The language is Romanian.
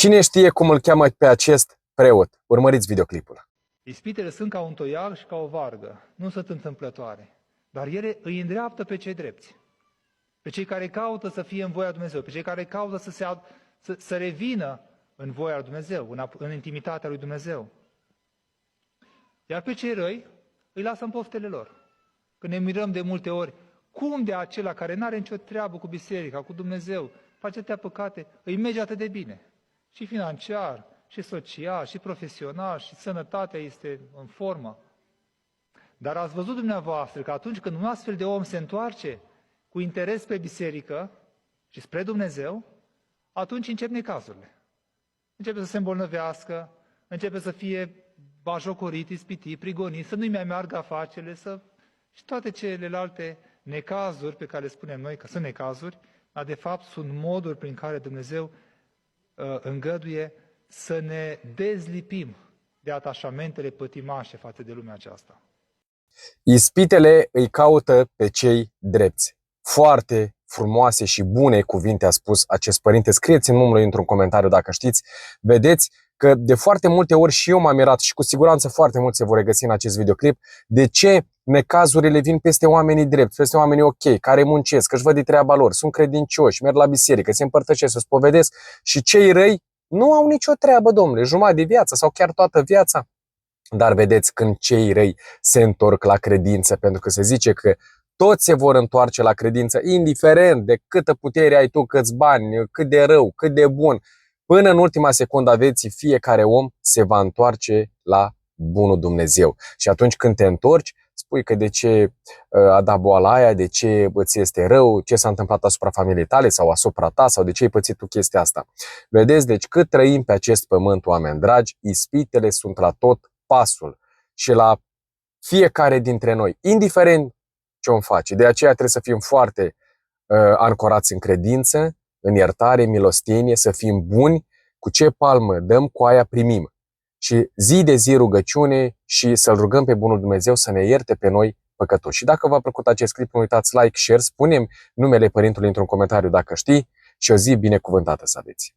Cine știe cum îl cheamă pe acest preot? Urmăriți videoclipul. Ispitele sunt ca un toiag și ca o vargă, nu sunt întâmplătoare, dar ele îi îndreaptă pe cei drepți, pe cei care caută să fie în voia lui Dumnezeu, pe cei care caută să revină în voia lui Dumnezeu, în intimitatea lui Dumnezeu. Iar pe cei răi îi lasă în poftele lor. Când ne mirăm de multe ori, cum de acela care n-are nicio treabă cu biserica, cu Dumnezeu, face atâtea păcate, îi merge atât de bine. Și financiar, și social, și profesional, și sănătatea este în formă. Dar ați văzut dumneavoastră că atunci când un astfel de om se întoarce cu interes pe biserică și spre Dumnezeu, atunci încep necazurile. Începe să se îmbolnăvească, începe să fie bajocorit, ispitit, prigonit, să nu-i mai meargă afacerile, și toate celelalte necazuri pe care le spunem noi că sunt necazuri, dar de fapt sunt moduri prin care Dumnezeu îngăduie să ne dezlipim de atașamentele pătimașe față de lumea aceasta. Ispitele îi caută pe cei drepți. Foarte frumoase și bune cuvinte a spus acest părinte. Scrieți-mi numărul într-un comentariu dacă știți. Vedeți că de foarte multe ori și eu m-am mirat și cu siguranță foarte mulți se vor regăsi în acest videoclip de ce necazurile vin peste oamenii drepți, peste oamenii ok, care muncesc, că își văd de treaba lor, sunt credincioși, merg la biserică, se împărtășesc, se spovedesc și cei răi nu au nicio treabă, domnule, jumătate de viață sau chiar toată viața. Dar vedeți, când cei răi se întorc la credință, pentru că se zice că toți se vor întoarce la credință, indiferent de câtă putere ai tu, câți bani, cât de rău, cât de bun, până în ultima secundă a vieții, fiecare om se va întoarce la bunul Dumnezeu. Și atunci când te întorci, spui că de ce a dat boala aia, de ce îți este rău, ce s-a întâmplat asupra familiei tale sau asupra ta sau de ce ai pățit tu chestia asta. Vedeți, deci cât trăim pe acest pământ, oameni dragi, ispitele sunt la tot pasul și la fiecare dintre noi, indiferent ce om face. De aceea trebuie să fim foarte ancorați în credință, în iertare, milostenie, să fim buni, cu ce palmă dăm, cu aia primim. Și zi de zi rugăciune și să-L rugăm pe bunul Dumnezeu să ne ierte pe noi păcătoși. Și dacă v-a plăcut acest clip, nu uitați like, share, spune-mi numele părintului într-un comentariu dacă știi și o zi binecuvântată să aveți.